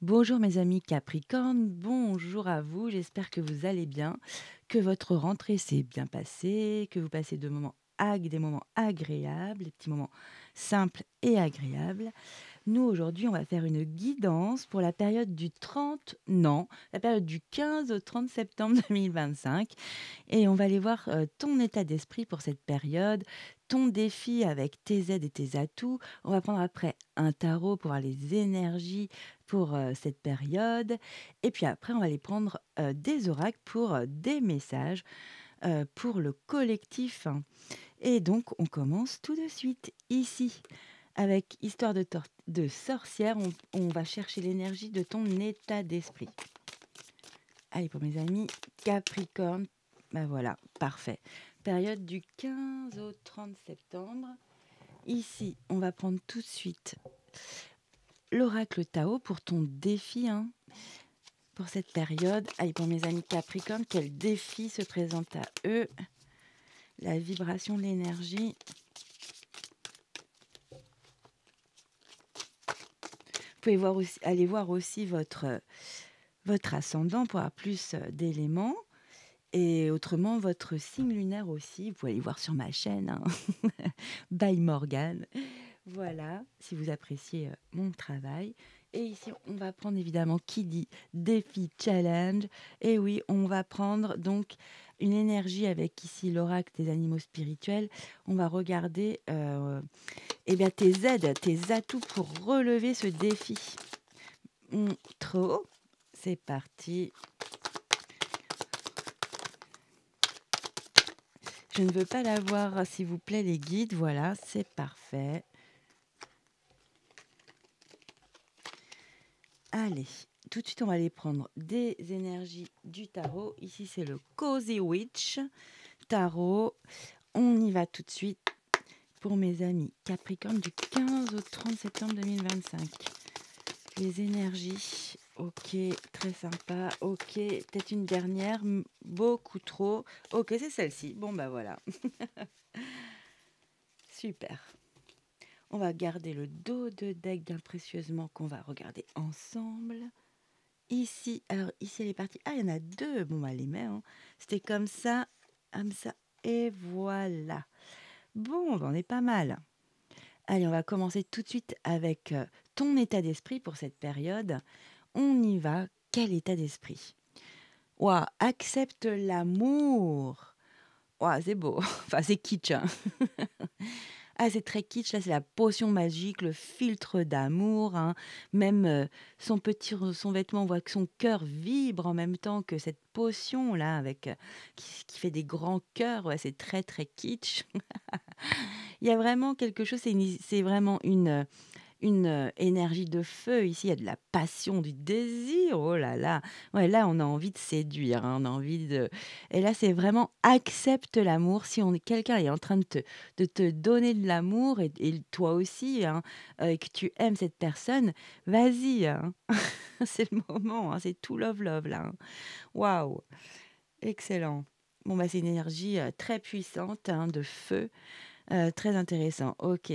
Bonjour mes amis Capricorne, bonjour à vous, j'espère que vous allez bien, que votre rentrée s'est bien passée, que vous passez des moments agréables, des petits moments simples et agréables. Nous, aujourd'hui, on va faire une guidance pour la période du 30, non, la période du 15 au 30 septembre 2025. Et on va aller voir ton état d'esprit pour cette période, ton défi avec tes aides et tes atouts. On va prendre après un tarot pour voir les énergies pour cette période. Et puis après, on va aller prendre des oracles pour des messages pour le collectif, hein. Et donc, on commence tout de suite ici. Avec Histoire de sorcière, on va chercher l'énergie de ton état d'esprit. Allez, pour mes amis Capricorne, ben voilà, parfait. Période du 15 au 30 septembre. Ici, on va prendre tout de suite l'oracle Tao pour ton défi, hein, pour cette période. Allez, pour mes amis Capricorne, quel défi se présente à eux? La vibration de l'énergie. Vous pouvez aller voir aussi votre ascendant pour avoir plus d'éléments. Et autrement, votre signe lunaire aussi, vous pouvez aller voir sur ma chaîne, hein. By Morgane. Voilà, si vous appréciez mon travail. Et ici, on va prendre évidemment qui dit défi challenge. Et oui, on va prendre donc une énergie avec ici l'oracle des animaux spirituels. On va regarder eh bien, tes aides, tes atouts pour relever ce défi. Trop. C'est parti. Je ne veux pas la voir, s'il vous plaît, les guides. Voilà, c'est parfait. Allez, tout de suite, on va aller prendre des énergies du tarot. Ici, c'est le Cozy Witch Tarot. On y va tout de suite pour mes amis Capricorne du 15 au 30 septembre 2025. Les énergies, ok, très sympa. Ok, peut-être une dernière, beaucoup trop. Ok, c'est celle-ci. Bon, bah voilà. Super. On va garder le dos de deck bien précieusement qu'on va regarder ensemble. Ici, alors ici elle est partie. Ah, il y en a deux. Bon, bah, les mets, hein. C'était comme ça, et voilà. Bon, bah, on est pas mal. Allez, on va commencer tout de suite avec ton état d'esprit pour cette période. On y va. Quel état d'esprit? Ouah, accepte l'amour. Ouah, c'est beau. Enfin, c'est kitsch, hein. Ah, c'est très kitsch, là, c'est la potion magique, le filtre d'amour, hein. Même son vêtement, on voit que son cœur vibre en même temps que cette potion-là, avec qui fait des grands cœurs. Ouais, c'est très, très kitsch. Il y a vraiment quelque chose, c'est vraiment une énergie de feu. Ici, il y a de la passion, du désir. Oh là là. Ouais, là, on a envie de séduire, hein, on a envie de et là, c'est vraiment accepte l'amour. Si quelqu'un est en train de te donner de l'amour et toi aussi, hein, et que tu aimes cette personne, vas-y, hein. C'est le moment, hein, c'est tout love love là, hein. Waouh! Excellent. Bon, bah, c'est une énergie, très puissante, hein, de feu. Très intéressant, OK.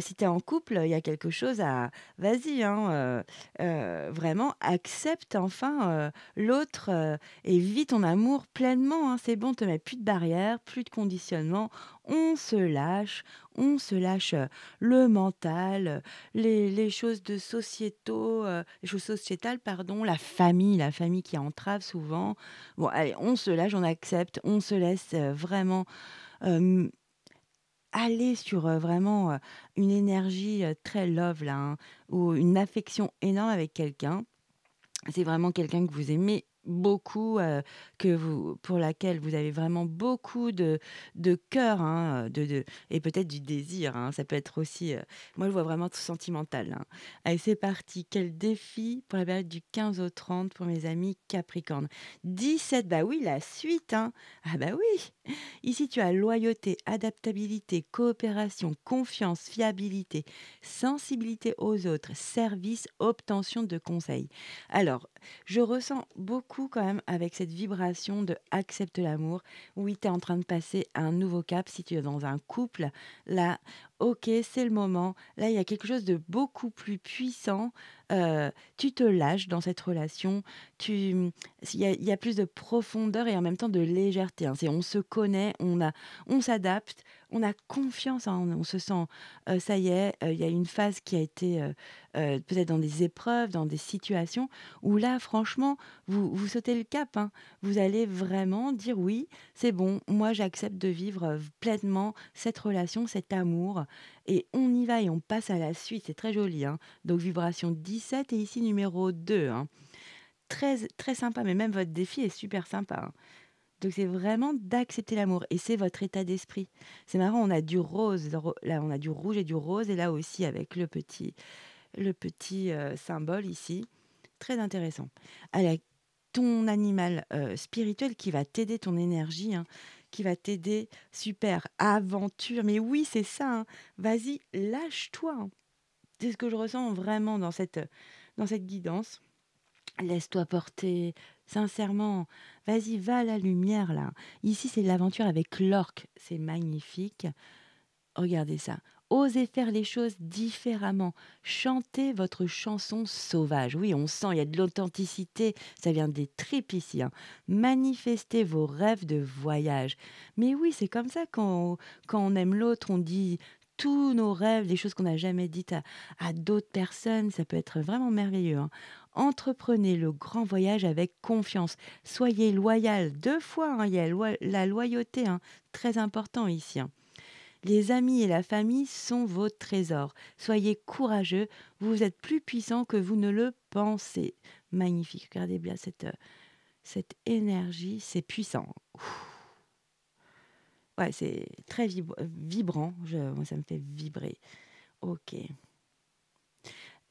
Si tu es en couple, il y a quelque chose à vas-y, hein, vraiment accepte enfin, l'autre, et vis ton amour pleinement, hein. C'est bon, te mets plus de barrières, plus de conditionnement. On se lâche, le mental, les choses les choses sociétales, pardon, la famille qui entrave souvent. Bon, allez, on se lâche, on accepte, on se laisse, vraiment, hem aller sur, vraiment, une énergie, très love là, hein, ou une affection énorme avec quelqu'un. C'est vraiment quelqu'un que vous aimez beaucoup, pour laquelle vous avez vraiment beaucoup de cœur, hein, et peut-être du désir, hein. Ça peut être aussi, moi je vois vraiment tout sentimental, hein. Allez, c'est parti. Quel défi pour la période du 15 au 30 pour mes amis Capricorne? 17, bah oui, la suite, hein. Ah bah oui! Ici, tu as loyauté, adaptabilité, coopération, confiance, fiabilité, sensibilité aux autres, service, obtention de conseils. Alors, je ressens beaucoup quand même avec cette vibration de accepte l'amour. Oui, tu es en train de passer un nouveau cap si tu es dans un couple. Là, OK, c'est le moment. Là, il y a quelque chose de beaucoup plus puissant. Tu te lâches dans cette relation. Il y a plus de profondeur et en même temps de légèreté, hein. C'est on se connaît, on s'adapte, on a confiance, hein, on se sent, ça y est, il y a une phase qui a été, peut-être dans des épreuves, dans des situations où là, franchement, vous sautez le cap, hein. Vous allez vraiment dire: «Oui, c'est bon, moi j'accepte de vivre, pleinement cette relation, cet amour et on y va et on passe à la suite». C'est très joli, hein. Donc vibration 17 et ici numéro 2, hein. Très très sympa, mais même votre défi est super sympa, hein. Donc c'est vraiment d'accepter l'amour et c'est votre état d'esprit. C'est marrant, on a du rose, là on a du rouge et du rose et là aussi avec le petit, symbole ici. Très intéressant. Allez, ton animal, spirituel qui va t'aider, ton énergie, hein, qui va t'aider, super, aventure, mais oui, c'est ça, hein. Vas-y, lâche-toi, hein. C'est ce que je ressens vraiment dans cette guidance. Laisse-toi porter, sincèrement. Vas-y, va à la lumière, là. Ici, c'est l'aventure avec l'orque, c'est magnifique. Regardez ça. Osez faire les choses différemment. Chantez votre chanson sauvage. Oui, on sent, il y a de l'authenticité. Ça vient des tripes ici, hein. Manifestez vos rêves de voyage. Mais oui, c'est comme ça quand on aime l'autre, on dit tous nos rêves, des choses qu'on n'a jamais dites à d'autres personnes. Ça peut être vraiment merveilleux, hein. Entreprenez le grand voyage avec confiance. Soyez loyal. Deux fois, hein, il y a la loyauté, hein, très important ici, hein. Les amis et la famille sont vos trésors. Soyez courageux, vous êtes plus puissant que vous ne le pensez. Magnifique, regardez bien cette énergie, c'est puissant. Ouais, c'est très vibrant, moi, ça me fait vibrer. Ok.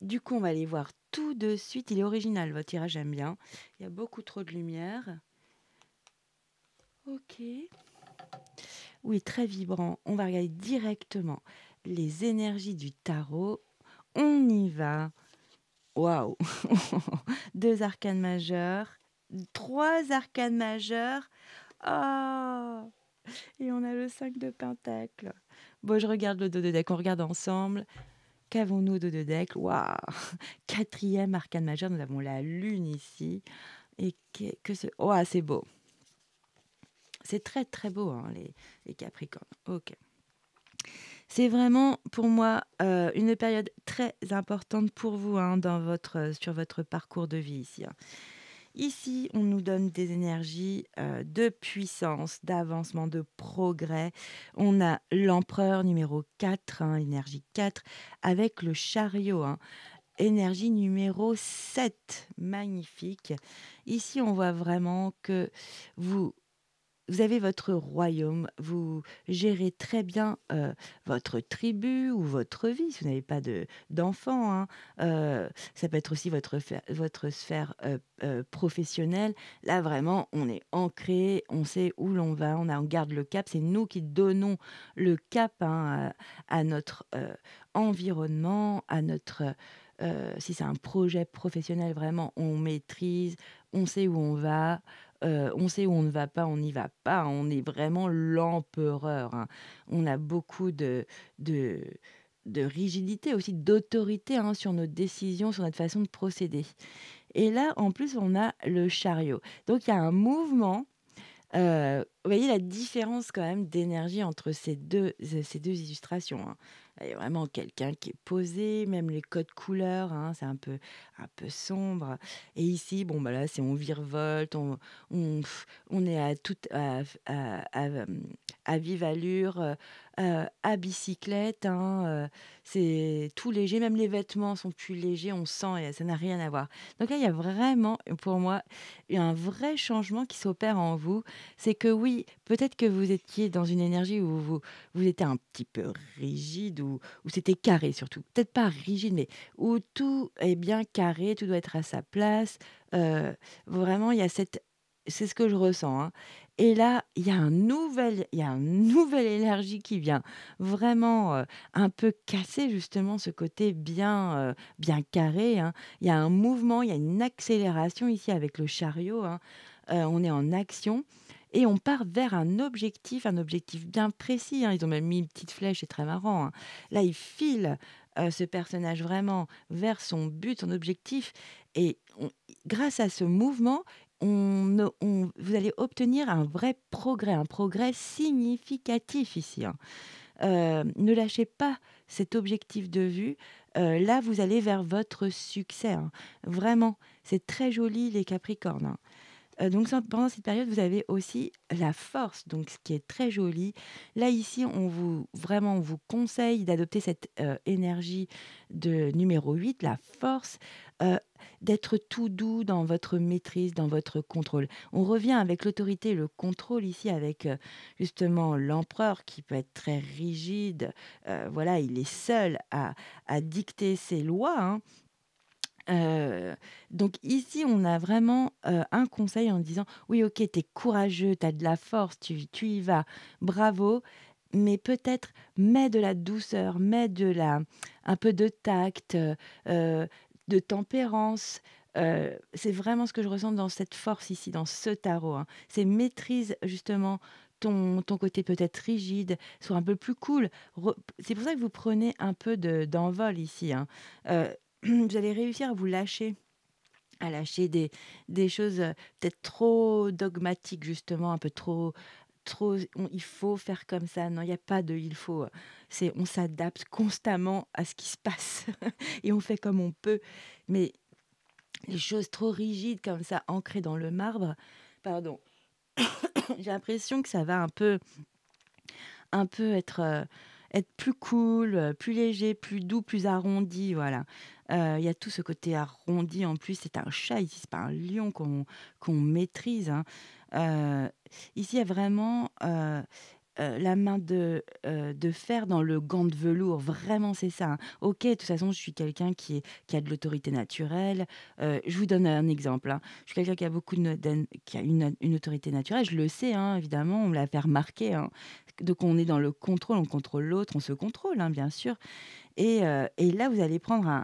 Du coup, on va aller voir tout de suite. Il est original, votre tirage, j'aime bien. Il y a beaucoup trop de lumière. Ok. Oui, très vibrant. On va regarder directement les énergies du tarot. On y va. Waouh! 2 arcanes majeures, 3 arcanes majeures. Oh! Et on a le 5 de pentacles. Bon, je regarde le dos de deck, on regarde ensemble. Qu'avons-nous au dos de deck? Waouh! 4e arcane majeure, nous avons la lune ici. Et oh, c'est beau. C'est très, très beau, hein, les Capricornes. OK. C'est vraiment pour moi, une période très importante pour vous, hein, sur votre parcours de vie ici, hein. Ici, on nous donne des énergies, de puissance, d'avancement, de progrès. On a l'empereur numéro 4, hein, énergie 4, avec le chariot, hein, énergie numéro 7, magnifique. Ici, on voit vraiment que vous vous avez votre royaume, vous gérez très bien, votre tribu ou votre vie, si vous n'avez pas d'enfants, hein. Ça peut être aussi votre sphère, professionnelle. Là, vraiment, on est ancré, on sait où l'on va, on garde le cap. C'est nous qui donnons le cap, hein, à notre, environnement, à notre, si c'est un projet professionnel, vraiment, on maîtrise, on sait où on va. On sait où on ne va pas, on n'y va pas. On est vraiment l'empereur, hein. On a beaucoup de de rigidité, aussi d'autorité, hein, sur nos décisions, sur notre façon de procéder. Et là, en plus, on a le chariot. Donc il y a un mouvement, vous voyez la différence quand même d'énergie entre ces deux illustrations, hein. Il y a vraiment quelqu'un qui est posé, même les codes couleurs, hein, c'est un peu sombre. Et ici, bon, bah, là, c'est on virevolte, on est à vive allure, à bicyclette, hein, c'est tout léger, même les vêtements sont plus légers, on sent et ça n'a rien à voir. Donc là, il y a vraiment, pour moi, un vrai changement qui s'opère en vous. C'est que oui, peut-être que vous étiez dans une énergie où vous étiez un petit peu rigide, où c'était carré surtout. Peut-être pas rigide, mais où tout est bien carré, tout doit être à sa place. Vraiment, il y a c'est ce que je ressens, hein. Et là, il y a une nouvelle énergie qui vient vraiment, un peu casser justement ce côté bien carré, hein. Il y a un mouvement, il y a une accélération ici avec le chariot, hein. On est en action et on part vers un objectif bien précis, hein. Ils ont même mis une petite flèche, c'est très marrant, hein. Là, il file, ce personnage vraiment vers son but, son objectif et grâce à ce mouvement, vous allez obtenir un progrès significatif ici, hein. Ne lâchez pas cet objectif de vue. Là, vous allez vers votre succès, hein. Vraiment, c'est très joli les Capricornes, hein. Donc pendant cette période, vous avez aussi la force, donc ce qui est très joli. Là, ici, on vous conseille d'adopter cette, énergie de numéro 8, la force, heu, d'être tout doux dans votre maîtrise, dans votre contrôle. On revient avec l'autorité et le contrôle ici avec, justement l'empereur qui peut être très rigide, voilà, il est seul à dicter ses lois, hein. Donc ici, on a vraiment, un conseil en disant: «Oui, OK, tu es courageux, tu as de la force, tu y vas, bravo, mais peut-être mets de la douceur, mets un peu de tact, de tempérance». C'est vraiment ce que je ressens dans cette force ici, dans ce tarot, hein. C'est maîtrise justement ton côté peut-être rigide, sois un peu plus cool. C'est pour ça que vous prenez un peu d'envol ici, hein. Heu Vous allez réussir à lâcher des choses, peut-être trop dogmatiques justement, un peu trop on il faut faire comme ça. Non, il y a pas de «il faut», c'est on s'adapte constamment à ce qui se passe et on fait comme on peut. Mais les choses trop rigides comme ça, ancrées dans le marbre, pardon, j'ai l'impression que ça va un peu être plus cool, plus léger, plus doux, plus arrondi, voilà. Il y a tout ce côté arrondi en plus, c'est un chat ici, c'est pas un lion qu'on maîtrise, hein. Heu, Ici, il y a vraiment, la main de fer dans le gant de velours, vraiment c'est ça, hein. OK, de toute façon, je suis quelqu'un qui a de l'autorité naturelle, je vous donne un exemple, hein. Je suis quelqu'un qui a beaucoup de qui a une autorité naturelle, je le sais, hein, évidemment, on me l'a fait remarquer, hein. Donc on est dans le contrôle, on contrôle l'autre, on se contrôle, hein, bien sûr et là, vous allez prendre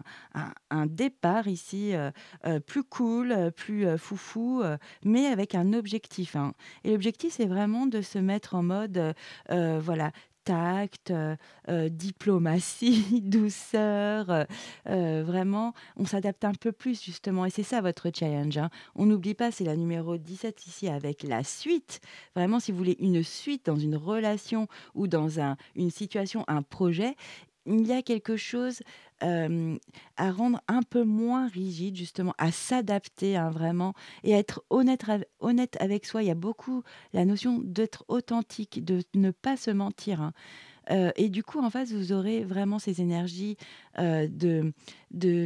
un départ ici, plus cool, plus, foufou, mais avec un objectif, hein et l'objectif, c'est vraiment de se mettre en mode, voilà, tact, diplomatie, douceur, vraiment, on s'adapte un peu plus justement et c'est ça votre challenge, hein. On n'oublie pas, c'est la numéro 17 ici avec la suite. Vraiment, si vous voulez une suite dans une relation ou dans une situation, un projet, il y a quelque chose, à rendre un peu moins rigide justement, à s'adapter, hein, vraiment et à être honnête avec soi. Il y a beaucoup la notion d'être authentique, de ne pas se mentir, hein, et du coup, en face, vous aurez vraiment ces énergies, de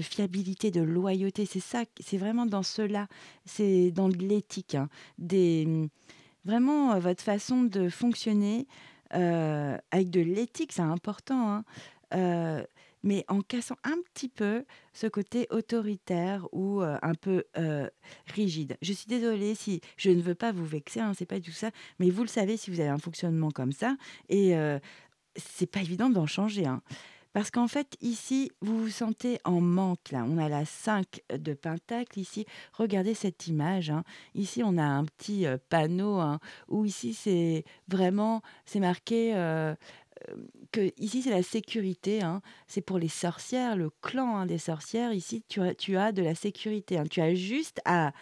fiabilité, de loyauté. C'est vraiment dans cela, c'est dans de l'éthique, hein, vraiment, votre façon de fonctionner, avec de l'éthique, c'est important, hein, heu, mais en cassant un petit peu ce côté autoritaire ou, un peu, rigide. Je suis désolée si je ne veux pas vous vexer, hein, c'est pas du tout ça, mais vous le savez si vous avez un fonctionnement comme ça et c'est pas évident d'en changer, hein. Parce qu'en fait, ici, vous vous sentez en manque, là. On a la 5 de pentacle ici. Regardez cette image, hein. Ici, on a un petit, panneau, hein, où ici, c'est marqué, que ici c'est la sécurité, hein. C'est pour les sorcières, le clan, hein, des sorcières. Ici, tu as de la sécurité, hein. Tu as juste à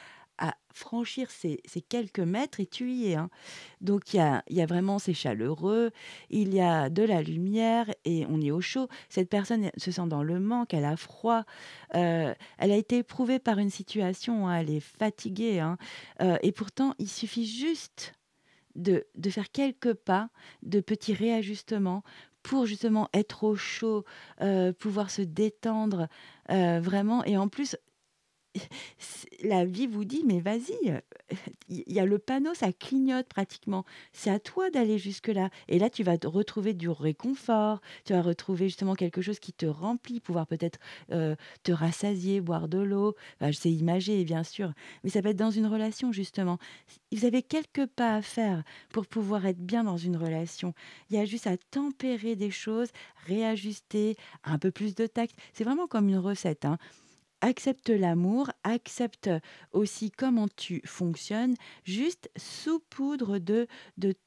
franchir ces quelques mètres et tu y es, hein. Donc il y a vraiment c'est chaleureux, il y a de la lumière et on est au chaud. Cette personne, elle se sent dans le manque, elle a froid, elle a été éprouvée par une situation, hein, elle est fatiguée, hein, et pourtant il suffit juste de faire quelques pas, de petits réajustements pour justement être au chaud, pouvoir se détendre, vraiment et en plus la vie vous dit: «Mais vas-y, il y a le panneau, ça clignote pratiquement. C'est à toi d'aller jusque-là» et là, tu vas te retrouver du réconfort, tu vas retrouver justement quelque chose qui te remplit, pouvoir peut-être, te rassasier, boire de l'eau. Enfin, c'est imagé, bien sûr, mais ça peut être dans une relation justement. Vous avez quelques pas à faire pour pouvoir être bien dans une relation. Il y a juste à tempérer des choses, réajuster, un peu plus de tact. C'est vraiment comme une recette, hein. accepte l'amour, accepte aussi comment tu fonctionnes, juste saupoudre de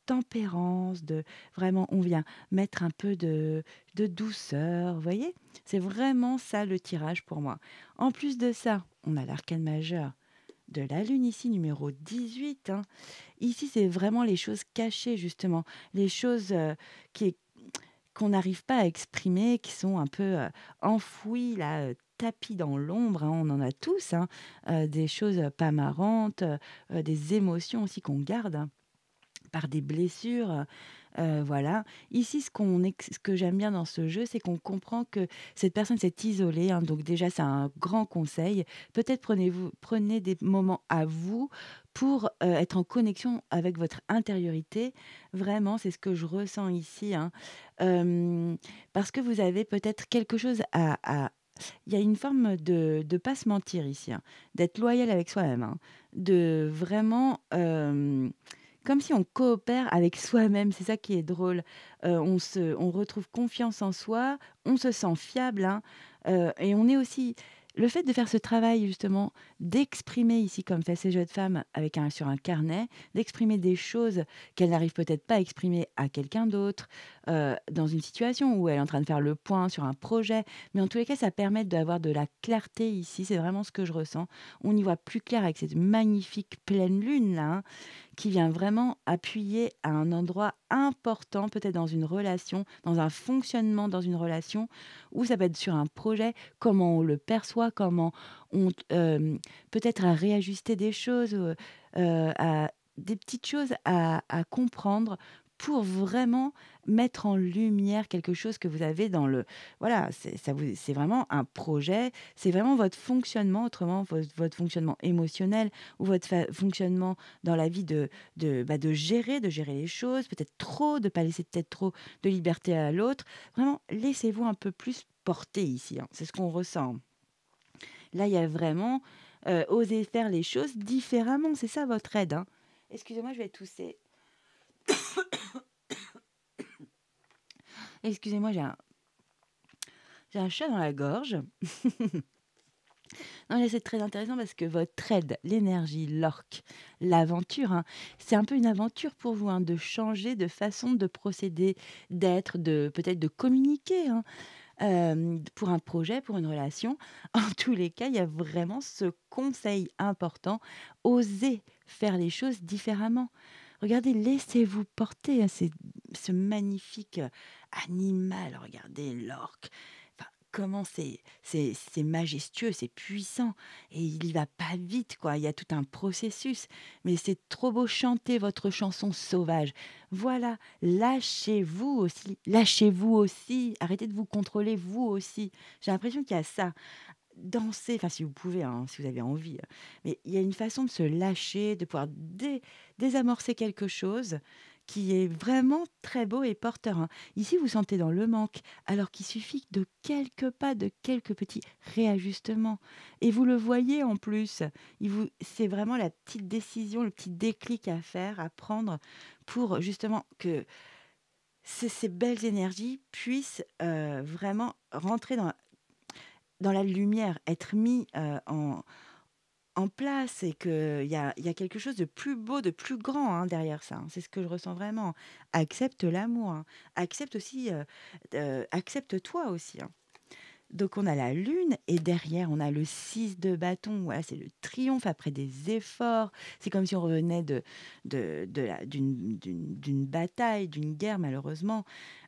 tempérance, de vraiment, on vient mettre un peu de douceur, vous voyez? C'est vraiment ça le tirage pour moi. En plus de ça, on a l'arcane majeur de la Lune ici, numéro 18, hein. Ici, c'est vraiment les choses cachées, justement, les choses qui, qu'on n'arrive pas à exprimer, qui sont un peu enfouies, là, tapis dans l'ombre, hein. On en a tous, hein, des choses pas marrantes, des émotions aussi qu'on garde, hein, par des blessures, voilà. Ici, ce que j'aime bien dans ce jeu, c'est qu'on comprend que cette personne s'est isolée, hein, donc déjà, c'est un grand conseil. Peut-être prenez des moments à vous pour, être en connexion avec votre intériorité. Vraiment, c'est ce que je ressens ici, hein. Parce que vous avez peut-être quelque chose à il y a une forme de pas se mentir ici, hein, d'être loyal avec soi-même, hein, de vraiment, comme si on coopère avec soi-même, c'est ça qui est drôle. On retrouve confiance en soi, on se sent fiable, hein, et on est aussi le fait de faire ce travail justement, d'exprimer ici comme fait ces jeunes femmes avec sur un carnet, d'exprimer des choses qu'elles n'arrivent peut-être pas à exprimer à quelqu'un d'autre, dans une situation où elle est en train de faire le point sur un projet. Mais en tous les cas, ça permet d'avoir de la clarté ici, c'est vraiment ce que je ressens. On y voit plus clair avec cette magnifique pleine lune là, hein, qui vient vraiment appuyer à un endroit important, peut-être dans une relation, dans un fonctionnement dans une relation, ou ça peut être sur un projet, comment on le perçoit, comment on peut-être à réajuster des choses, à des petites choses à comprendre pour vraiment mettre en lumière quelque chose que vous avez dans le voilà, c'est vraiment un projet, c'est vraiment votre fonctionnement, autrement votre fonctionnement émotionnel ou votre fonctionnement dans la vie de de gérer les choses, peut-être trop, de pas laisser peut-être trop de liberté à l'autre. Vraiment, laissez-vous un peu plus porter ici, hein. C'est ce qu'on ressent. Là, il y a vraiment, oser faire les choses différemment. C'est ça votre aide, hein. Excusez-moi, je vais tousser. Excusez-moi, j'ai un chat dans la gorge. Non, là, c'est très intéressant parce que votre aide, l'énergie, l'orque, l'aventure, hein, c'est un peu une aventure pour vous, hein, de changer de façon de procéder, d'être, de peut-être de communiquer, hein, pour un projet, pour une relation. En tous les cas, il y a vraiment ce conseil important, oser faire les choses différemment. Regardez, laissez-vous porter à ce magnifique animal. Regardez l'orque. Enfin, comment c'est majestueux, c'est puissant. Et il y va pas vite, quoi. Il y a tout un processus. Mais c'est trop beau chanter votre chanson sauvage. Voilà, lâchez-vous aussi. Lâchez-vous aussi. Arrêtez de vous contrôler, vous aussi. J'ai l'impression qu'il y a ça. Danser, enfin si vous pouvez, hein, si vous avez envie, mais il y a une façon de se lâcher, de pouvoir désamorcer quelque chose qui est vraiment très beau et porteur, hein. Ici, vous sentez dans le manque, alors qu'il suffit de quelques pas, de quelques petits réajustements et vous le voyez en plus. C'est vraiment la petite décision, le petit déclic à faire, à prendre pour justement que ces belles énergies puissent, vraiment rentrer dans la lumière, être mis, en place et qu'il y a quelque chose de plus beau, de plus grand, hein, derrière ça, hein. C'est ce que je ressens vraiment. Accepte l'amour, hein. Accepte aussi, accepte-toi aussi, hein. Donc on a la lune et derrière on a le 6 de bâton. Voilà, c'est le triomphe après des efforts. C'est comme si on revenait d'une bataille, d'une guerre malheureusement.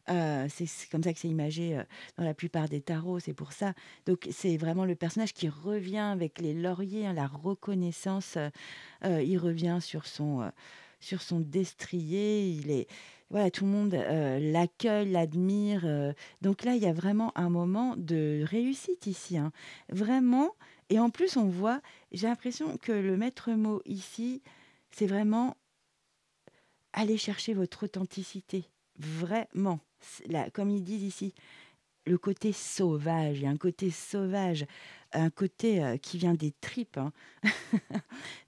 C'est comme ça que c'est imagé, dans la plupart des tarots, c'est pour ça. Donc c'est vraiment le personnage qui revient avec les lauriers, hein, la reconnaissance, il revient sur son destrier, il est voilà, tout le monde, l'accueille, l'admire, donc là, il y a vraiment un moment de réussite ici, hein. Vraiment et en plus, on voit j'ai l'impression que le maître mot ici, c'est vraiment aller chercher votre authenticité. Vraiment. Comme ils disent ici, le côté sauvage, il y a un côté sauvage. un côté qui vient des tripes, hein.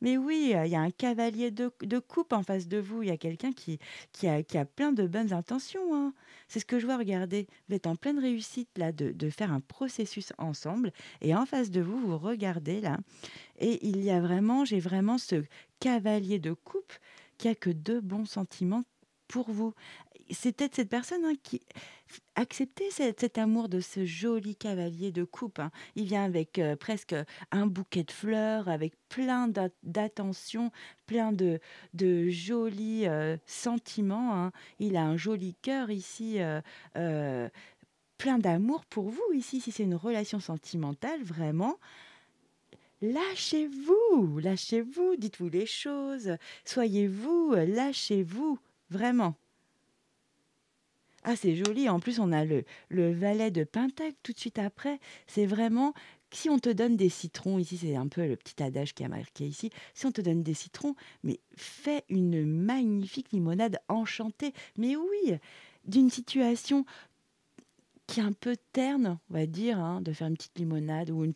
Mais oui, il y a un cavalier de coupe en face de vous. Il y a quelqu'un qui a plein de bonnes intentions, hein. C'est ce que je vois, regardez. Vous êtes en pleine réussite là de faire un processus ensemble. Et en face de vous, vous regardez là. Et j'ai vraiment ce cavalier de coupe qui a que de bons sentiments pour vous. C'est peut-être cette personne, hein, qui acceptez cet amour de ce joli cavalier de coupe, hein. Il vient avec presque un bouquet de fleurs, avec plein d'attention, plein de jolis sentiments, hein. Il a un joli cœur ici, euh, plein d'amour pour vous ici. Si c'est une relation sentimentale, vraiment, lâchez-vous, dites-vous les choses, soyez vous, lâchez-vous, vraiment. Ah, c'est joli. En plus, on a le valet de Pentacle tout de suite après. C'est vraiment, si on te donne des citrons, ici, c'est un peu le petit adage qui a marqué ici. Si on te donne des citrons, mais fais une magnifique limonade enchantée. Mais oui, d'une situation qui est un peu terne, on va dire, hein, de faire une petite limonade ou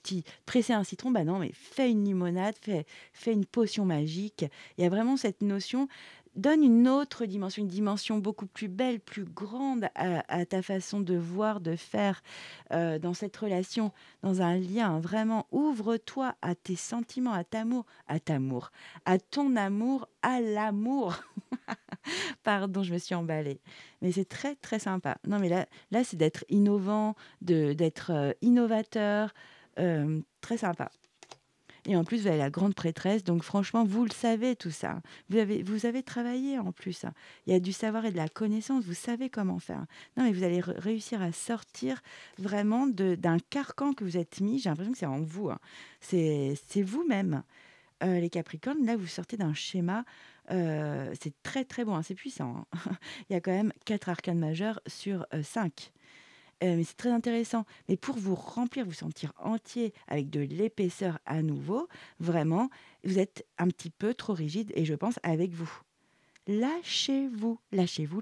presser un citron. Bah non, mais fais une limonade, fais une potion magique. Il y a vraiment cette notion, donne une autre dimension, une dimension beaucoup plus belle, plus grande à ta façon de voir, de faire dans cette relation, dans un lien. Vraiment, ouvre-toi à tes sentiments, à ton amour, à l'amour. Pardon, je me suis emballée. Mais c'est très, très sympa. Non, mais là c'est d'être innovant, d'être innovateur. Très sympa. Et en plus, vous avez la grande prêtresse. Donc, franchement, vous le savez, tout ça. Vous avez travaillé en plus, hein. Il y a du savoir et de la connaissance. Vous savez comment faire. Non, mais vous allez réussir à sortir vraiment d'un carcan que vous êtes mis. J'ai l'impression que c'est en vous, hein. C'est vous-même. Les Capricornes, là, vous sortez d'un schéma. C'est très, très bon, hein, c'est puissant, hein. Il y a quand même 4 arcanes majeures sur 5. Mais c'est très intéressant. Mais pour vous remplir, vous sentir entier avec de l'épaisseur à nouveau, vraiment, vous êtes un petit peu trop rigide et je pense avec vous. Lâchez-vous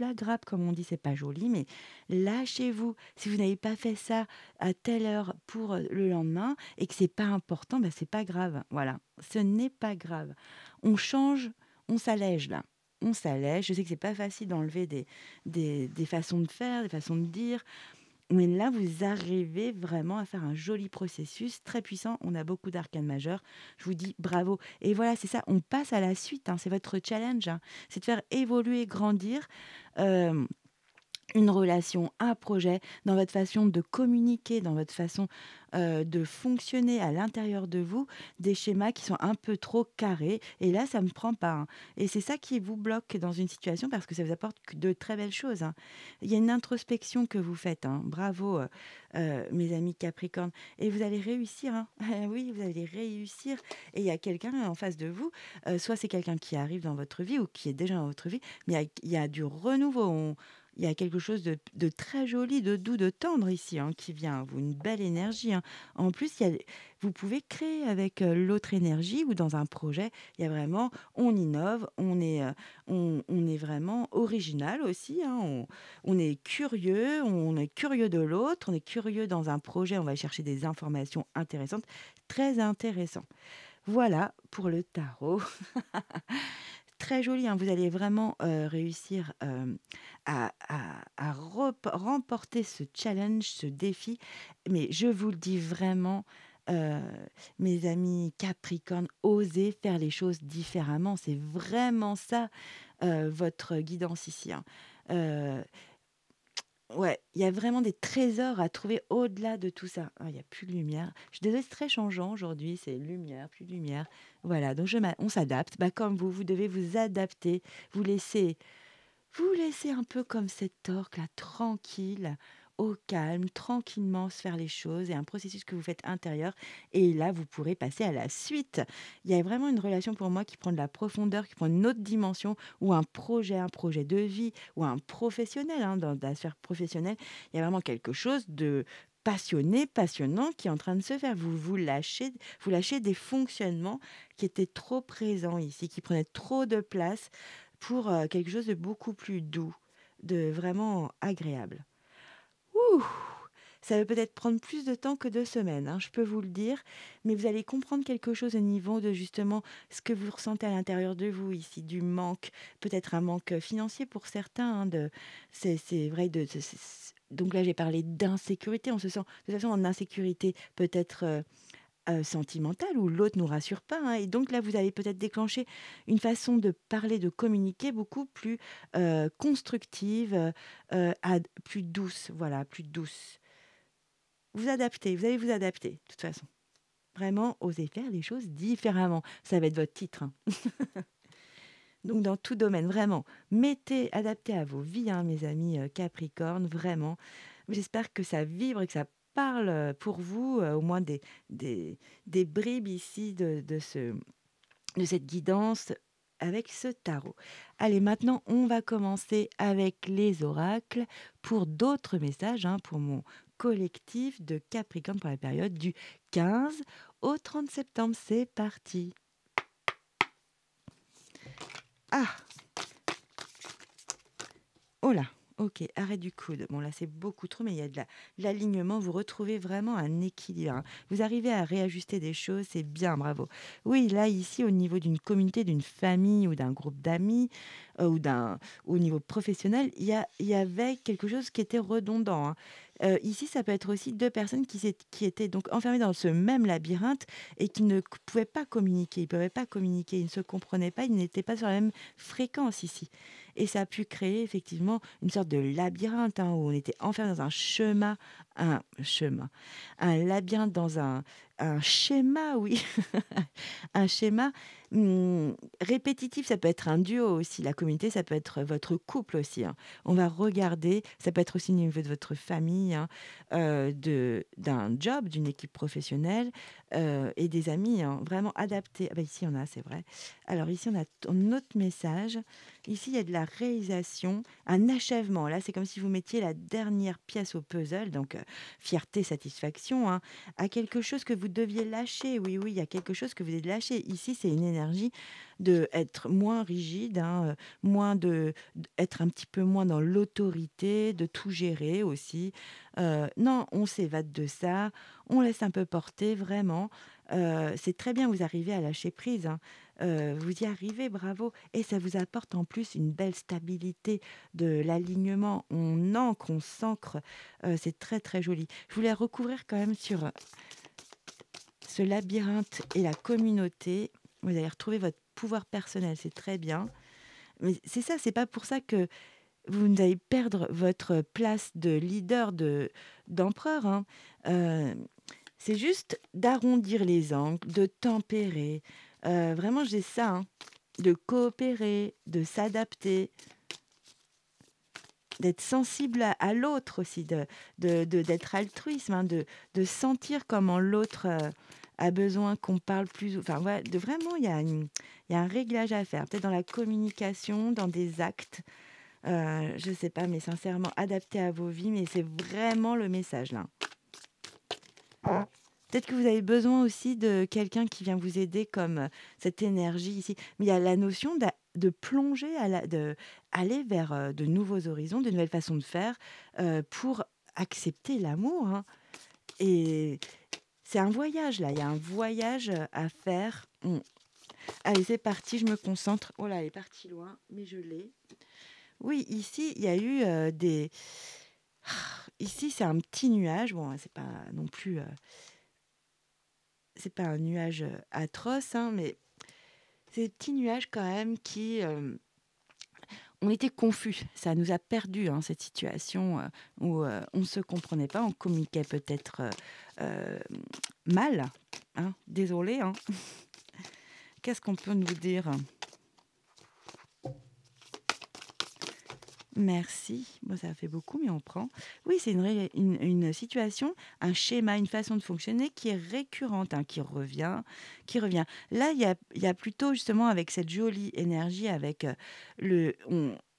la grappe, comme on dit, c'est pas joli, mais lâchez-vous. Si vous n'avez pas fait ça à telle heure pour le lendemain et que c'est pas important, bah c'est pas grave. Voilà, ce n'est pas grave. On change, on s'allège là. On s'allège. Je sais que c'est pas facile d'enlever des façons de faire, des façons de dire. Mais là, vous arrivez vraiment à faire un joli processus très puissant. On a beaucoup d'arcanes majeurs. Je vous dis bravo. Et voilà, c'est ça. On passe à la suite, hein. C'est votre challenge, hein. C'est de faire évoluer, grandir. euh, une relation, un projet, dans votre façon de communiquer, dans votre façon de fonctionner à l'intérieur de vous, des schémas qui sont un peu trop carrés. Et là, ça ne me prend pas, hein. Et c'est ça qui vous bloque dans une situation parce que ça vous apporte que de très belles choses, hein. Il y a une introspection que vous faites, hein. Bravo, mes amis Capricorne. Et vous allez réussir, hein. Oui, vous allez réussir. Et il y a quelqu'un en face de vous, soit c'est quelqu'un qui arrive dans votre vie ou qui est déjà dans votre vie, mais il y a du renouveau. Il y a quelque chose de très joli, de doux, de tendre ici, hein, qui vient à vous, une belle énergie, hein. En plus, vous pouvez créer avec l'autre énergie ou dans un projet, il y a vraiment, on innove, on est vraiment original aussi, hein. On est curieux de l'autre, on est curieux dans un projet, on va chercher des informations intéressantes, très intéressant. Voilà pour le tarot. Très joli, hein. Vous allez vraiment réussir à remporter ce challenge, ce défi. Mais je vous le dis vraiment, euh, mes amis Capricorne, osez faire les choses différemment. C'est vraiment ça, votre guidance ici, hein. Euh, ouais, il y a vraiment des trésors à trouver au-delà de tout ça. Ah, il n'y a plus de lumière. Je suis désolée, c'est très changeant aujourd'hui. C'est lumière, plus de lumière. Voilà, donc on s'adapte. Bah, comme vous devez vous adapter. Vous laissez, vous laissez un peu comme cet orque là, tranquille, au calme, tranquillement se faire les choses. Et un processus que vous faites intérieur. Et là, vous pourrez passer à la suite. Il y a vraiment une relation pour moi qui prend de la profondeur, qui prend une autre dimension, ou un projet de vie, ou un professionnel, hein, dans la sphère professionnelle. Il y a vraiment quelque chose de passionné, passionnant qui est en train de se faire. Vous lâchez des fonctionnements qui étaient trop présents ici, qui prenaient trop de place pour quelque chose de beaucoup plus doux, de vraiment agréable. Ouh, Ça va peut-être prendre plus de temps que 2 semaines, hein, je peux vous le dire, mais vous allez comprendre quelque chose au niveau de justement ce que vous ressentez à l'intérieur de vous ici, du manque, peut-être un manque, financier pour certains, hein, c'est vrai de donc là, j'ai parlé d'insécurité, on se sent de toute façon en insécurité peut-être, sentimentale où l'autre nous rassure pas, hein, et donc là, vous allez peut-être déclencher une façon de parler, de communiquer beaucoup plus, constructive, plus douce, voilà, plus douce. Vous allez vous adapter, de toute façon. Vraiment, oser faire les choses différemment. Ça va être votre titre, hein. Donc dans tout domaine, vraiment, adaptez à vos vies, hein, mes amis, Capricorne, vraiment. J'espère que ça vibre et que ça parle, pour vous, au moins des bribes ici de cette guidance avec ce tarot. Allez, maintenant, on va commencer avec les oracles pour d'autres messages, hein, pour mon collectif de Capricorne pour la période du 15 au 30 septembre. C'est parti. Ah, oh là, OK, arrêt du coude. Bon là, c'est beaucoup trop, mais il y a de l'alignement. Vous retrouvez vraiment un équilibre, hein. Vous arrivez à réajuster des choses, c'est bien, bravo. Oui, là, ici, au niveau d'une communauté, d'une famille ou d'un groupe d'amis, ou au niveau professionnel, il y avait quelque chose qui était redondant, hein. Ici, ça peut être aussi 2 personnes qui étaient donc enfermées dans ce même labyrinthe et qui ne pouvaient pas communiquer. Ils ne pouvaient pas communiquer, ils ne se comprenaient pas, ils n'étaient pas sur la même fréquence ici. Et ça a pu créer effectivement une sorte de labyrinthe, hein, où on était enfermé dans un labyrinthe, dans un schéma, oui, un schéma répétitif. Ça peut être un duo aussi, la communauté, ça peut être votre couple aussi, hein. On va regarder, ça peut être aussi au niveau de votre famille, hein, d'un job, d'une équipe professionnelle, et des amis, hein, vraiment adaptés. Ah bah ici, on a, c'est vrai. Alors ici, on a un autre message. Ici, il y a de la réalisation, un achèvement. Là, c'est comme si vous mettiez la dernière pièce au puzzle, donc fierté, satisfaction, hein, à quelque chose que vous deviez lâcher. Oui, oui, il y a quelque chose que vous devez lâcher. Ici, c'est une énergie de être moins rigide, hein, être un petit peu moins dans l'autorité, de tout gérer aussi. Non, on s'évade de ça, on laisse un peu porter, vraiment. C'est très bien, vous arrivez à lâcher prise, hein. Vous y arrivez, bravo, et ça vous apporte en plus une belle stabilité, de l'alignement. On ancre, on s'ancre, c'est très, très joli. Je voulais recouvrir quand même sur, ce labyrinthe et la communauté. Vous allez retrouver votre pouvoir personnel, c'est très bien. Mais c'est ça, c'est pas pour ça que vous allez perdre votre place de leader, d'empereur, hein. Heu, c'est juste d'arrondir les angles, de tempérer. Vraiment, j'ai ça, hein, de coopérer, de s'adapter, d'être sensible à l'autre aussi, d'être altruisme, hein, de sentir comment l'autre, a besoin qu'on parle plus, enfin, voilà, de vraiment, il y a un réglage à faire, peut-être dans la communication, dans des actes, je sais pas, mais sincèrement, adapté à vos vies, mais c'est vraiment le message, là. Peut-être que vous avez besoin aussi de quelqu'un qui vient vous aider comme, cette énergie ici. Mais il y a la notion de plonger, de aller vers, de nouveaux horizons, de nouvelles façons de faire, pour accepter l'amour, hein, et c'est un voyage là, il y a un voyage, à faire. Allez, c'est parti, je me concentre. Oh là, elle est partie loin, mais je l'ai. Oui, ici, il y a eu, ici, c'est un petit nuage. Bon, c'est pas non plus, c'est pas un nuage, atroce, hein, mais c'est des petits nuages quand même qui, on était confus. Ça nous a perdus, hein, cette situation, où, on ne se comprenait pas, on communiquait peut-être, mal, hein. Désolée, hein. Qu'est-ce qu'on peut nous dire? Merci. Bon, ça fait beaucoup, mais on prend. Oui, c'est une situation, un schéma, une façon de fonctionner qui est récurrente, hein, qui revient, qui revient. Là, il y a plutôt justement avec cette jolie énergie, avec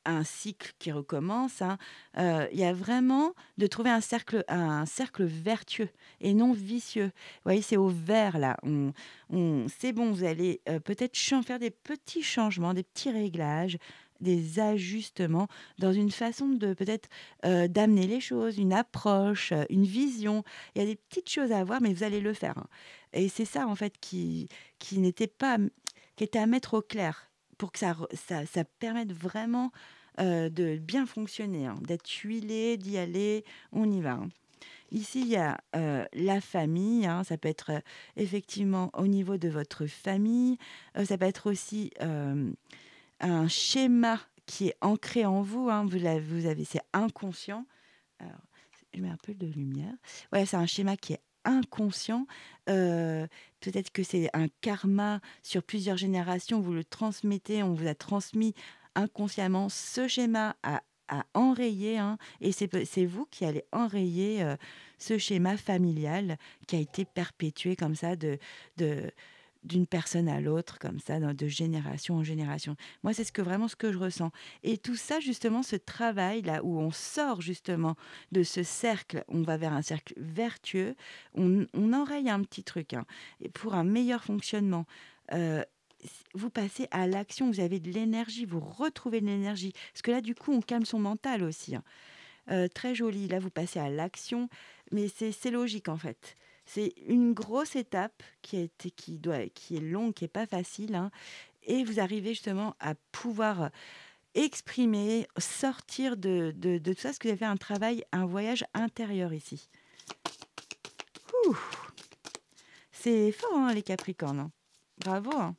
un cycle qui recommence, hein, il y a vraiment de trouver un cercle vertueux et non vicieux. Vous voyez, c'est au vert là. C'est bon, vous allez peut-être faire des petits changements, des petits réglages, des ajustements dans une façon de peut-être d'amener les choses, une approche, une vision. Il y a des petites choses à voir, mais vous allez le faire, hein. Et c'est ça, en fait, qui n'était pas, qui était à mettre au clair pour que ça permette vraiment de bien fonctionner, hein, d'être huilé, d'y aller, on y va, hein. Ici, il y a la famille, hein, ça peut être effectivement au niveau de votre famille, ça peut être aussi un schéma qui est ancré en vous, hein, vous avez, c'est inconscient. Alors, je mets un peu de lumière. Ouais, c'est un schéma qui est inconscient. Peut-être que c'est un karma sur plusieurs générations, vous le transmettez, on vous a transmis inconsciemment ce schéma à enrayer, hein, et c'est vous qui allez enrayer ce schéma familial qui a été perpétué comme ça de, d'une personne à l'autre, comme ça, de génération en génération. Moi, c'est vraiment ce que je ressens. Et tout ça, justement, ce travail-là, où on sort justement de ce cercle, on va vers un cercle vertueux, on enraye un petit truc, hein, et pour un meilleur fonctionnement. euh, Vous passez à l'action, vous avez de l'énergie, vous retrouvez de l'énergie. Parce que là, du coup, on calme son mental aussi, hein. Très joli. Là, vous passez à l'action, mais c'est logique en fait. C'est une grosse étape qui est longue, qui est pas facile, hein, et vous arrivez justement à pouvoir exprimer, sortir de tout ça, parce que vous avez fait un travail, un voyage intérieur ici. Ouh, c'est fort, hein, les Capricornes, hein. Bravo, hein.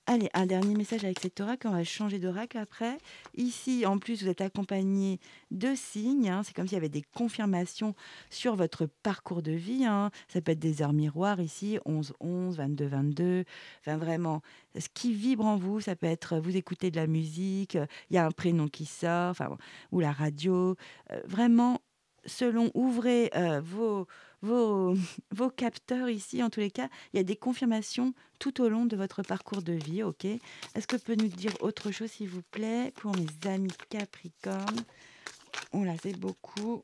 Allez, un dernier message avec cet oracle. On va changer d'oracle après. Ici, en plus, vous êtes accompagné de signes, hein. C'est comme s'il y avait des confirmations sur votre parcours de vie, hein. Ça peut être des heures miroirs ici, 11-11, 22-22. Enfin, vraiment, ce qui vibre en vous, ça peut être vous écoutez de la musique, il y a un prénom qui sort, enfin, bon, ou la radio. Vraiment, selon, ouvrez vos, vos capteurs ici, en tous les cas, il y a des confirmations tout au long de votre parcours de vie, ok? Est-ce que vous pouvez nous dire autre chose, s'il vous plaît, pour mes amis Capricorne? Oh là, c'est beaucoup.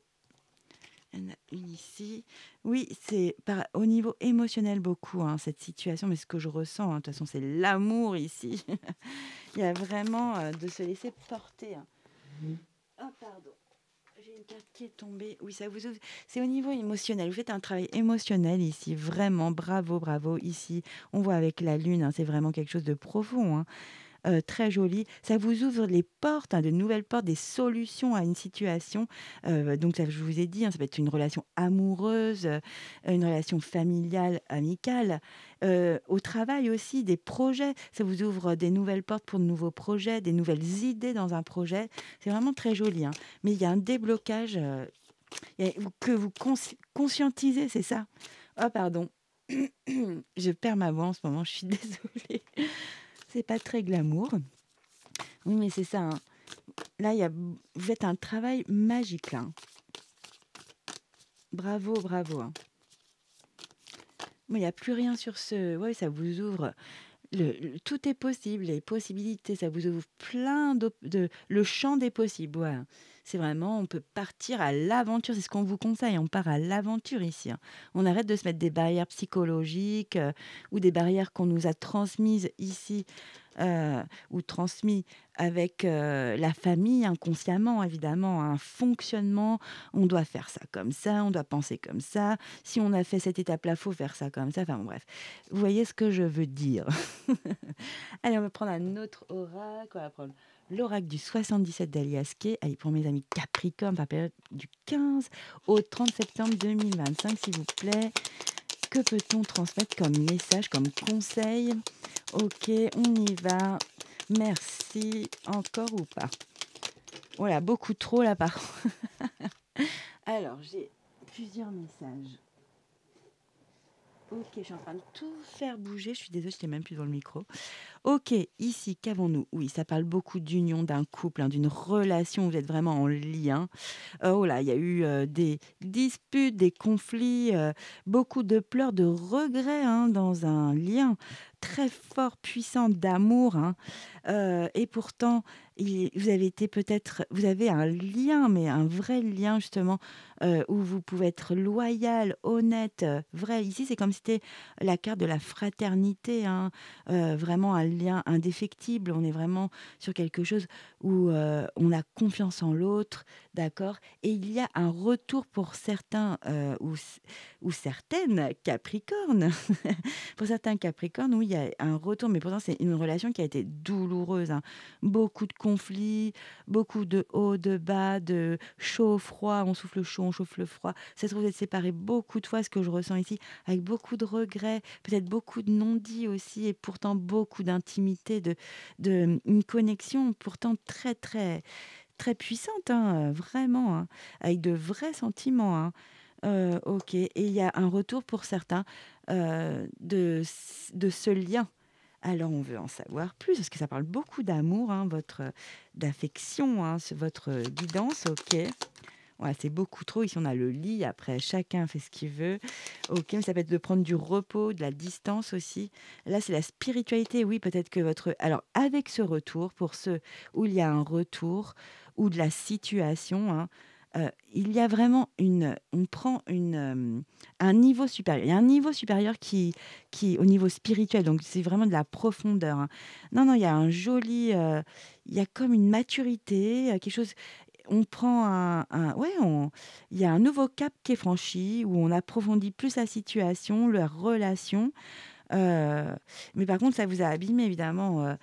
Il y en a une ici. Oui, au niveau émotionnel beaucoup, hein, cette situation, mais ce que je ressens, hein, de toute façon, c'est l'amour ici. Il y a vraiment de se laisser porter, hein. Ah, pardon. J'ai une carte qui est tombée. Oui, ça vous ouvre. C'est au niveau émotionnel. Vous faites un travail émotionnel ici. Vraiment, bravo, bravo. Ici, on voit avec la lune, hein, c'est vraiment quelque chose de profond, hein. Très joli. Ça vous ouvre les portes, hein, de nouvelles portes, des solutions à une situation. Donc, ça, je vous ai dit, hein, ça peut être une relation amoureuse, une relation familiale, amicale. Au travail aussi, des projets. Ça vous ouvre des nouvelles portes pour de nouveaux projets, des nouvelles idées dans un projet. C'est vraiment très joli, hein. Mais il y a un déblocage que vous conscientisez, c'est ça? Oh, pardon. Je perds ma voix en ce moment, je suis désolée. C'est pas très glamour. Oui, mais c'est ça, hein. Là, vous faites un travail magique, là, hein. Bravo, bravo, hein. Il n'y a plus rien sur ce... Oui, ça vous ouvre... Tout est possible, les possibilités, ça vous ouvre plein le champ des possibles. Voilà. C'est vraiment, on peut partir à l'aventure, c'est ce qu'on vous conseille, on part à l'aventure ici, hein. On arrête de se mettre des barrières psychologiques ou des barrières qu'on nous a transmises ici euh, ou transmis avec la famille inconsciemment, évidemment, un fonctionnement. On doit faire ça comme ça, on doit penser comme ça. Si on a fait cette étape-là, faut faire ça comme ça. Enfin bon, bref, vous voyez ce que je veux dire. Allez, on va prendre un autre oracle. On va prendre l'oracle du 77 d'Alias Kay. Allez, pour mes amis Capricorne, par période du 15 au 30 septembre 2025, s'il vous plaît. Que peut-on transmettre comme message, comme conseil? Ok, on y va. Merci. Encore ou pas? Voilà, beaucoup trop là par contre. Alors, j'ai plusieurs messages. Ok, je suis en train de tout faire bouger. Je suis désolée, je n'étais même plus dans le micro. Ok, ici, qu'avons-nous? Oui, ça parle beaucoup d'union, d'un couple, hein, d'une relation. Vous êtes vraiment en lien. Oh là, il y a eu des disputes, des conflits, beaucoup de pleurs, de regrets, hein, dans un lien très fort, puissant d'amour, hein, et pourtant, vous avez été peut-être, vous avez un lien, mais un vrai lien justement, où vous pouvez être loyal, honnête, vrai. Ici, c'est comme si c'était la carte de la fraternité, hein, vraiment un lien indéfectible. On est vraiment sur quelque chose où on a confiance en l'autre, d'accord. Et il y a un retour pour certains ou certaines Capricornes. Pour certains Capricornes, oui, il y a un retour, mais pourtant, c'est une relation qui a été douloureuse, hein. Beaucoup de conflits, beaucoup de hauts, de bas, de chaud, froid, on souffle chaud, on chauffe le froid. Ça se trouve d'être séparés beaucoup de fois, ce que je ressens ici, avec beaucoup de regrets, peut-être beaucoup de non-dits aussi, et pourtant beaucoup d'intimité, une connexion pourtant très, très, très puissante, hein, vraiment, hein, avec de vrais sentiments, hein. OK, et il y a un retour pour certains, de ce lien. Alors on veut en savoir plus parce que ça parle beaucoup d'amour, hein, d'affection, hein, votre guidance, OK. Ouais, c'est beaucoup trop. Ici, on a le lit, après chacun fait ce qu'il veut. OK, mais ça peut être de prendre du repos, de la distance aussi. Là, c'est la spiritualité, oui, peut-être que votre alors avec ce retour, pour ceux où il y a un retour ou de la situation, hein, il y a vraiment on prend un niveau supérieur. Il y a un niveau supérieur qui au niveau spirituel, donc c'est vraiment de la profondeur, hein. Non, non, il y a un joli, il y a comme une maturité, quelque chose, on prend ouais, il y a un nouveau cap qui est franchi, où on approfondit plus la situation, leur relation. Heu, mais par contre, ça vous a abîmé évidemment,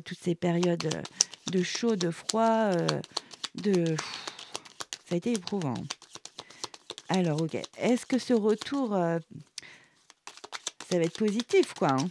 toutes ces périodes, de chaud, de froid, de ça a été éprouvant. Alors OK, est-ce que ce retour, ça va être positif quoi, hein?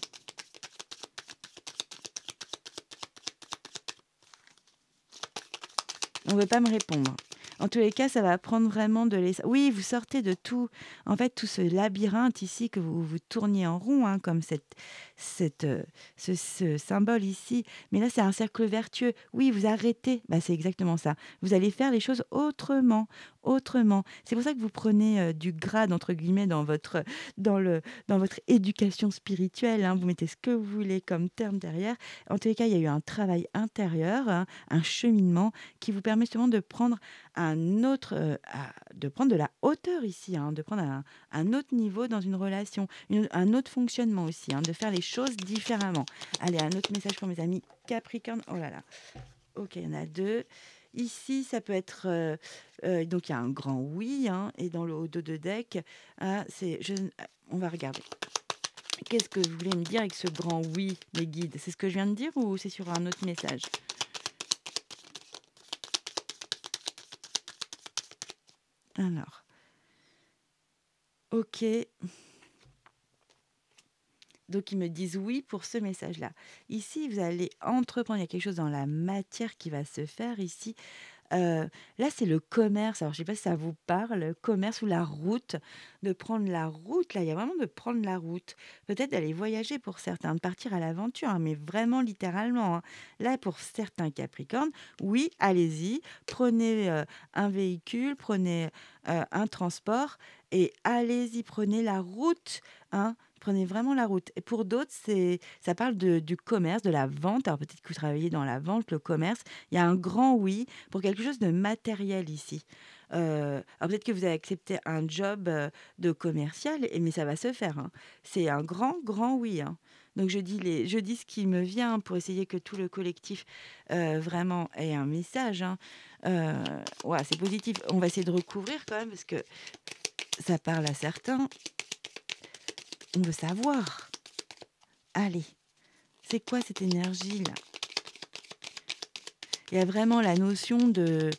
On veut pas me répondre. En tous les cas, ça va prendre vraiment de oui, vous sortez de tout, en fait, tout ce labyrinthe ici, que vous tourniez en rond, hein, comme cette, ce symbole ici. Mais là, c'est un cercle vertueux. Oui, vous arrêtez. Bah, c'est exactement ça. Vous allez faire les choses autrement, autrement. C'est pour ça que vous prenez, du «grade» entre guillemets dans le dans votre éducation spirituelle, hein. Vous mettez ce que vous voulez comme terme derrière. En tous les cas, il y a eu un travail intérieur, hein, un cheminement qui vous permet justement de prendre de prendre de la hauteur ici, hein, de prendre un autre niveau dans une relation, un autre fonctionnement aussi, hein, de faire les choses différemment. Allez, un autre message pour mes amis Capricorne. Oh là là. Ok, il y en a deux. Ici, ça peut être... donc, il y a un grand oui, hein, et dans le haut de deck, on va regarder. Qu'est-ce que vous voulez me dire avec ce grand oui, les guides? C'est ce que je viens de dire ou c'est sur un autre message? Alors, ok. Donc, ils me disent oui pour ce message-là. Ici, vous allez entreprendre, il y a quelque chose dans la matière qui va se faire ici. Là, c'est le commerce. Alors, je sais pas si ça vous parle, commerce ou la route, de prendre la route. Là, il y a vraiment de prendre la route. Peut-être d'aller voyager pour certains, de partir à l'aventure, hein, mais vraiment littéralement, hein. Là, pour certains Capricornes, oui, allez-y, prenez un véhicule, prenez un transport et allez-y, prenez la route, hein. Prenez vraiment la route. Et pour d'autres, ça parle du commerce, de la vente. Alors peut-être que vous travaillez dans la vente, le commerce. Il y a un grand oui pour quelque chose de matériel ici. Alors peut-être que vous avez accepté un job de commercial, mais ça va se faire, hein. C'est un grand, grand oui, hein. Donc je dis ce qui me vient pour essayer que tout le collectif vraiment ait un message, hein. Euh, ouais, c'est positif. On va essayer de recouvrir quand même parce que ça parle à certains. On veut savoir. Allez, c'est quoi cette énergie-là? Il y a vraiment la notion de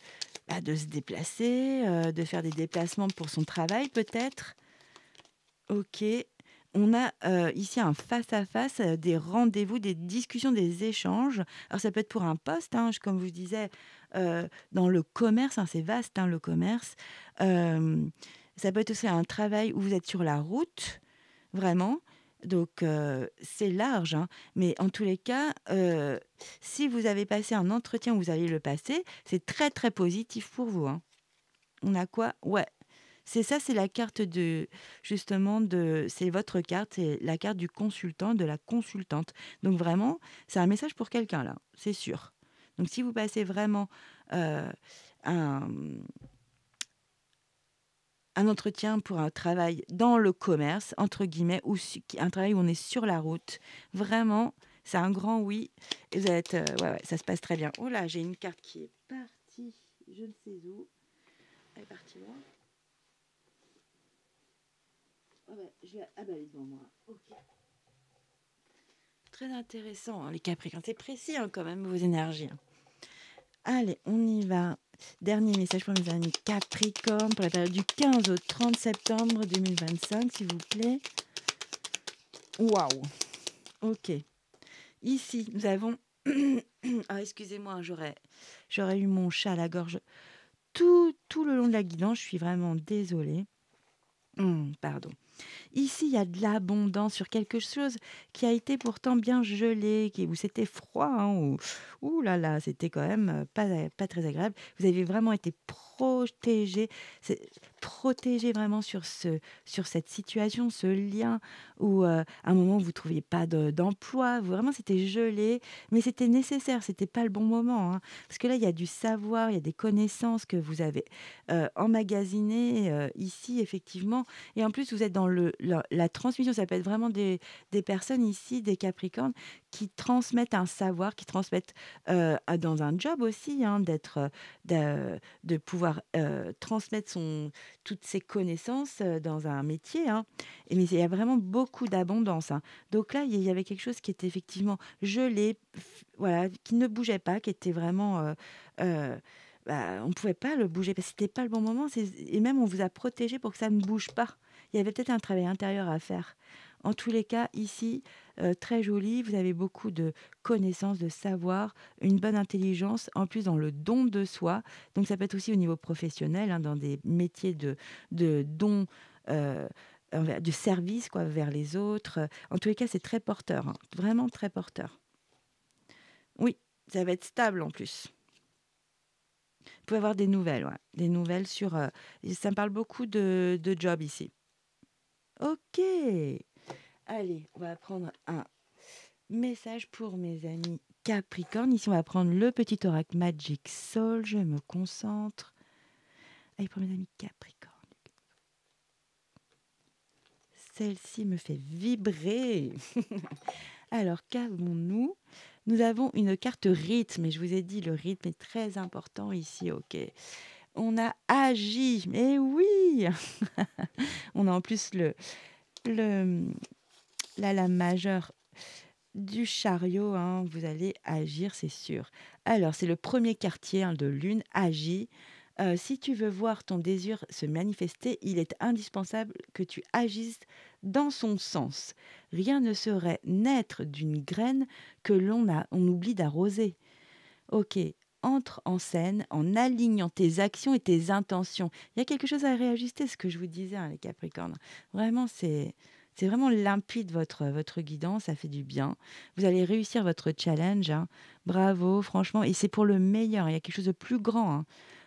se déplacer, de faire des déplacements pour son travail peut-être. OK. On a, ici un face-à-face, des rendez-vous, des discussions, des échanges. Alors ça peut être pour un poste, hein, comme je vous disais, dans le commerce, hein, c'est vaste, hein, le commerce. Ça peut être aussi un travail où vous êtes sur la route, vraiment. Donc c'est large, hein, mais en tous les cas, si vous avez passé un entretien, vous allez le passer, c'est très, très positif pour vous, hein. On a quoi? Ouais. C'est ça, c'est la carte de justement c'est votre carte, c'est la carte du consultant, de la consultante. Donc vraiment, c'est un message pour quelqu'un là, c'est sûr. Donc si vous passez vraiment euh, un, un entretien pour un travail dans le commerce, entre guillemets, ou un travail où on est sur la route, vraiment, c'est un grand oui. Et vous allez être, ouais, ouais, ça se passe très bien. Oh là, j'ai une carte qui est partie, je ne sais où. Elle est partie là. Ah bah, ah bah, elle est devant moi. Ok. Très intéressant, hein, les Capricornes. C'est précis hein, quand même, vos énergies. Hein. Allez, on y va. Dernier message pour mes amis Capricorne pour la période du 15 au 30 septembre 2025, s'il vous plaît. Waouh. Ok. Ici, nous avons... ah, excusez-moi, j'aurais eu mon chat à la gorge tout le long de la guidance. Je suis vraiment désolée. Pardon. Ici, il y a de l'abondance sur quelque chose qui a été pourtant bien gelé, où c'était froid, hein, ouh là là, c'était quand même pas très agréable. Vous avez vraiment été protégé, protégé vraiment sur cette situation, ce lien où à un moment vous ne trouviez pas d'emploi, vraiment c'était gelé, mais c'était nécessaire, c'était pas le bon moment. Hein, parce que là, il y a du savoir, il y a des connaissances que vous avez emmagasinées ici, effectivement. Et en plus, vous êtes dans la transmission. Ça peut être vraiment des personnes ici, des Capricornes, qui transmettent un savoir, qui transmettent dans un job aussi, hein, de pouvoir transmettre toutes ses connaissances dans un métier. Hein. Mais il y a vraiment beaucoup d'abondance. Hein. Donc là, il y avait quelque chose qui était effectivement gelé, voilà, qui ne bougeait pas, qui était vraiment... on ne pouvait pas le bouger parce que ce n'était pas le bon moment. Et même, on vous a protégé pour que ça ne bouge pas. Il y avait peut-être un travail intérieur à faire. En tous les cas, ici, très joli, vous avez beaucoup de connaissances, de savoir, une bonne intelligence, en plus dans le don de soi. Donc ça peut être aussi au niveau professionnel, hein, dans des métiers de don, de service quoi, vers les autres. En tous les cas, c'est très porteur, hein, vraiment très porteur. Oui, ça va être stable en plus. Vous pouvez avoir des nouvelles, ouais, des nouvelles sur... ça me parle beaucoup de job ici. Ok. Allez, on va prendre un message pour mes amis Capricorne. Ici, on va prendre le petit oracle Magic Soul. Je me concentre. Allez, pour mes amis Capricorne. Celle-ci me fait vibrer. Alors, qu'avons-nous? Nous avons une carte rythme. Et je vous ai dit, le rythme est très important ici. Ok. On a agi. Mais oui. On a en plus la lame majeure du chariot, hein, vous allez agir, c'est sûr. Alors, c'est le premier quartier hein, de lune, agis. Si tu veux voir ton désir se manifester, il est indispensable que tu agisses dans son sens. Rien ne saurait naître d'une graine que on oublie d'arroser. Ok, entre en scène en alignant tes actions et tes intentions. Il y a quelque chose à réajuster, ce que je vous disais, hein, les Capricornes. Vraiment, c'est vraiment limpide votre guidance, ça fait du bien. Vous allez réussir votre challenge. Hein. Bravo, franchement. Et c'est pour le meilleur. Il y a quelque chose de plus grand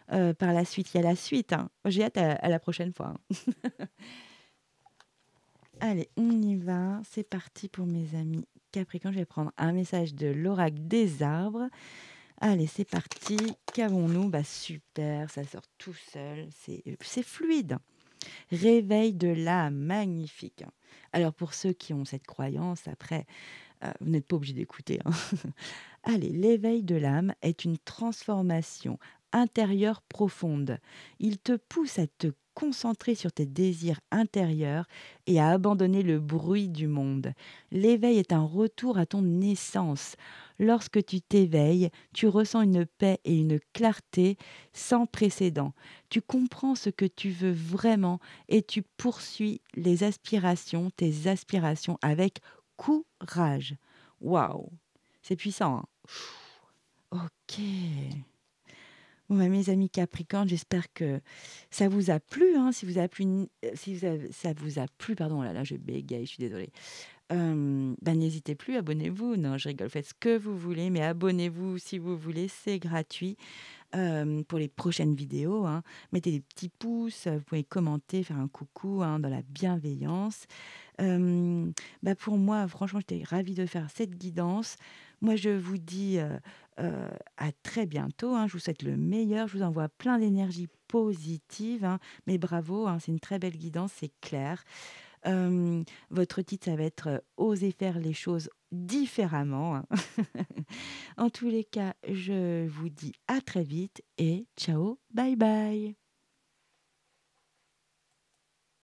hein, par la suite. Il y a la suite. Hein. J'ai hâte à la prochaine fois. Hein. Allez, on y va. C'est parti pour mes amis Capricorne. Je vais prendre un message de l'oracle des arbres. Allez, c'est parti. Qu'avons-nous? Bah super, ça sort tout seul. C'est fluide. Réveil de l'âme, magnifique. Alors pour ceux qui ont cette croyance, après, vous n'êtes pas obligé d'écouter. Hein. Allez, l'éveil de l'âme est une transformation intérieure profonde. Il te pousse à te concentrer sur tes désirs intérieurs et à abandonner le bruit du monde. L'éveil est un retour à ton essence. Lorsque tu t'éveilles, tu ressens une paix et une clarté sans précédent. Tu comprends ce que tu veux vraiment et tu poursuis tes aspirations avec courage. Waouh, c'est puissant. Hein. Ok. Bon, bah, mes amis Capricorne, j'espère que ça vous a plu, hein. Si vous a plu, si ça vous a plu, pardon, oh là là, je bégaye, je suis désolée. Bah, n'hésitez plus, abonnez-vous. Non, je rigole, faites ce que vous voulez, mais abonnez-vous si vous voulez, c'est gratuit. Pour les prochaines vidéos, hein. Mettez des petits pouces, vous pouvez commenter, faire un coucou, hein, dans la bienveillance. Bah, pour moi, franchement, j'étais ravie de faire cette guidance. Moi, je vous dis, à très bientôt, hein. Je vous souhaite le meilleur. Je vous envoie plein d'énergie positive, hein. Mais bravo, hein, c'est une très belle guidance, c'est clair. Votre titre, ça va être, «Oser faire les choses différemment», hein. En tous les cas, je vous dis à très vite et ciao, bye bye.